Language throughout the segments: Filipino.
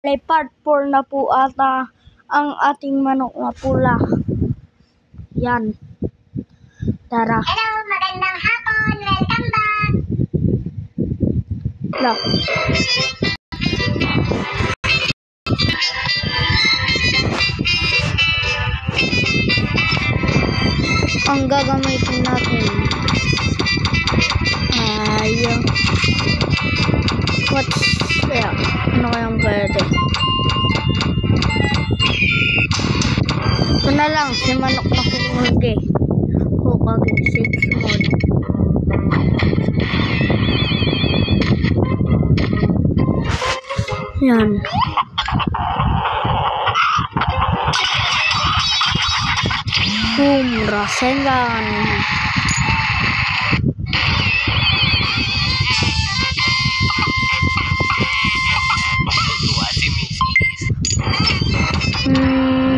Part 4 na po ata ang ating manok na pula. Yan. Tara. Hello, magandang hapon. Welcome back. Look. Ang gagamitin natin ay ano kayang pwede? Ito na lang, si manok na Hokage. Hokage 6 mode. Yan. Boom, Rasengan.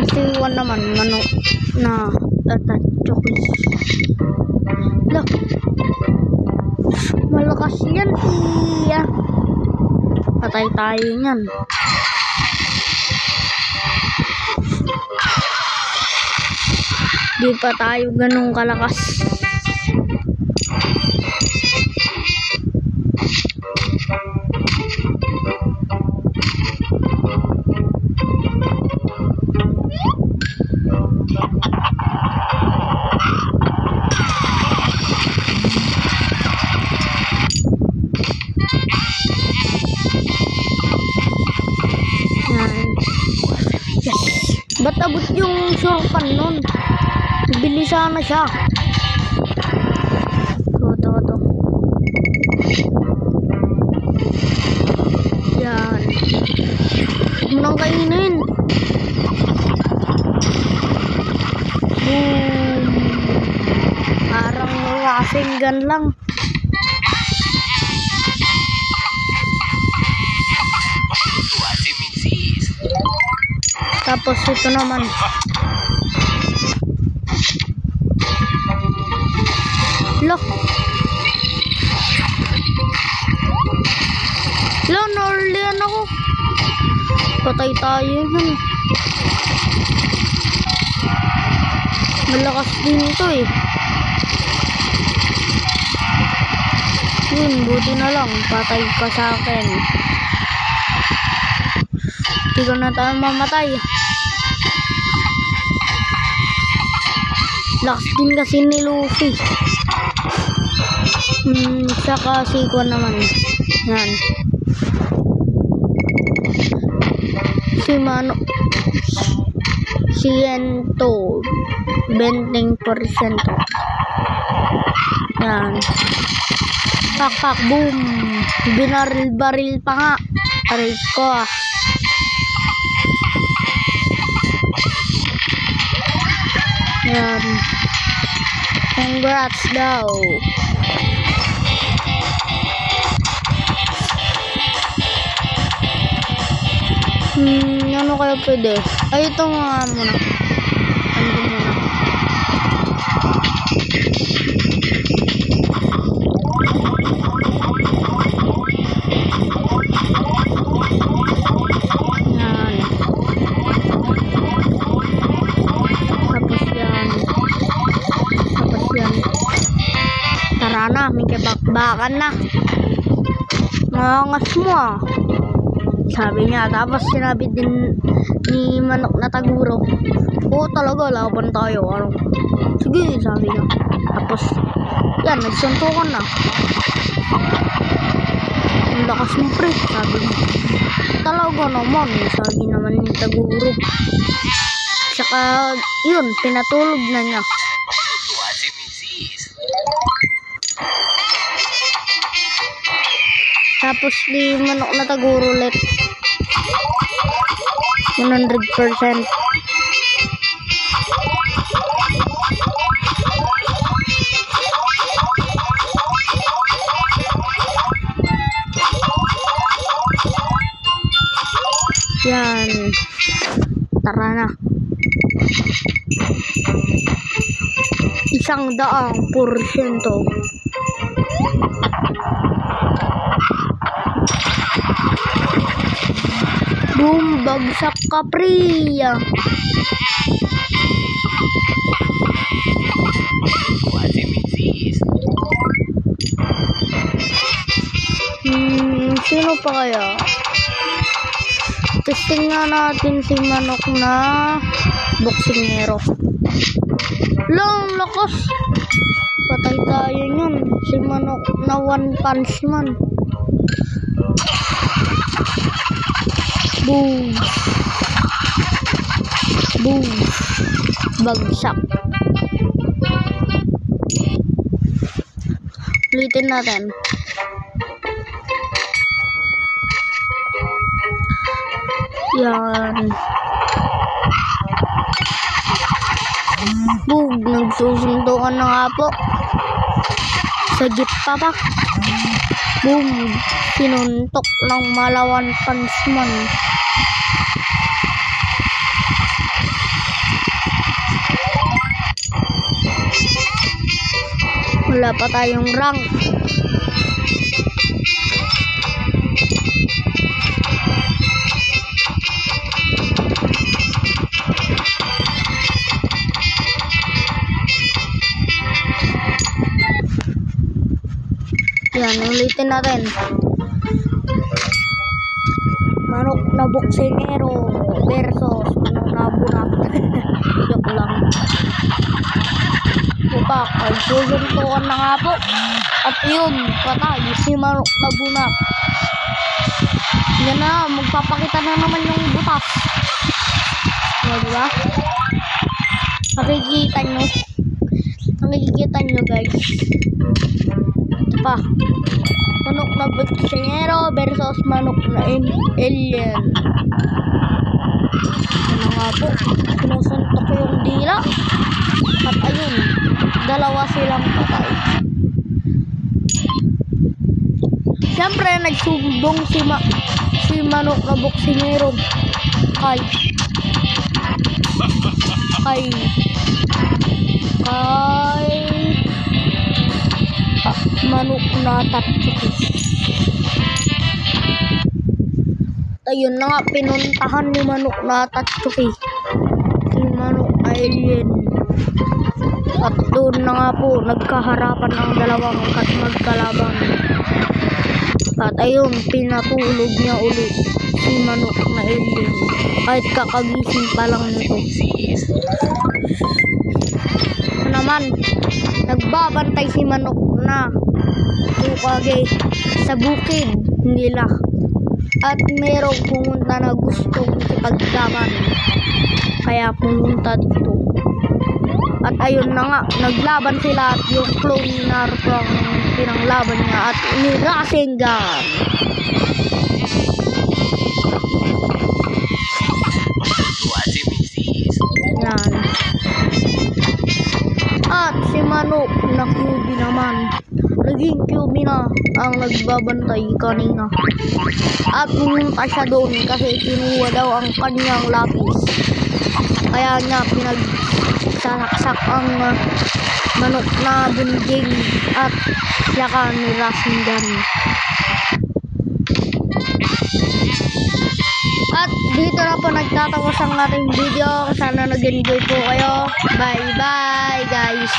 Siwan naman, manok na Tatachoki. Look. Malakas yan, iya. Patay tayo yan. Di pa tayo ganun kalakas. Ba't abot yung surpan nun? Bilis sana siya. Ito. Yan. Huwag mo nang kainin. Boom. Parang Rasengan lang. Tapos ito naman. Look. Naurlian ako. Patay tayo nun. Malakas din ito eh. Yun, buti na lang. Patay ka sa akin. Hindi ko na tayo mamatay. Lakas din kasi ni Luffy. Saka si Quan naman. Yan. Si Mano. Si Ento. 20%. Yan. Pak, boom. Binaril-baril pa nga. Aray ko ah. Yan. Congrats daw. Ano kaya pwede? Ay, ito nga muna. Ano muna? Yan. Tapos yan. Tara na, may kabakbakan na. Nangas mo ah. Sabi niya, tapos sinabi din ni manok na Taguro, oo talaga, laban tayo. Ano? Sige, sabi niya. Tapos, yan, nagsuntukan na. Ang lakas mo pre, sabi niya. Talaga naman, sabi naman ni Taguro. Tsaka, yun, pinatulog na niya. Tapos di manok na Taguro ulit 100%. Yan. Tara na. 100%. Boom, bagsak ka, Priya. Sino pa kaya? Testing nga natin si Manok na boksingero. Lang lakas. Patay tayo niyan. Si Manok na One Punch Man. Boom. Boom. Bagsak. Ulitin natin. Yan. Boom. Nagsusundukan na nga po. Sa jeep pa ba? Boom. Sinuntok ng One Punch Man. Wala pa tayong rank. Yan, ulitin natin. Manok na boksingero versus Manok na bunak. Joke lang. Bupak, nagsusuntukan na nga po. At yun, patay si Manok na bunak. Yan na, magpapakita na naman yung butas. Diba? Nakikita nyo. Nakikita nyo, guys. Ito pa. Manok na boksingero versus Manok na alien. Ano nga po, sinusuntok ko yung dila. At ayun, dalawa silang patay. Siyempre, nagsumbong si Manok na boksingero kay Manok na Tatsuki. Ayun na nga, pinuntahan ni Manok na Tatsuki si Manok alien. At doon na nga po nagkaharapan ang dalawang magkalaban. At ayun, pinatulog niya ulit si Manok na alien kahit kakagising pa lang nito. Naman, nagbabantay si Manok na Ukage sa bukid nila. At merong pumunta na gustong ipaglaban. Kaya pumunta dito. At ayun na nga, naglaban sila at yung clone ni Naruto ang pinanglaban niya at ni Rasengan. Yan. At si Manok na QB naman. Naging QB na ang nagbabantay kanina. At pumunta siya doon kasi kinuha daw ang kanyang lapis. Kaya niya pinagsasaksak ang Manok na bunjing at saka ni Rasengan. At dito na po nagtatapos ang ating video. Sana nag-enjoy po kayo. Bye bye guys.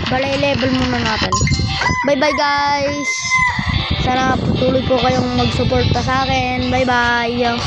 Balay level muna natin. Bye bye guys. Sana patuloy po kayong magsuporta sa akin. Bye bye.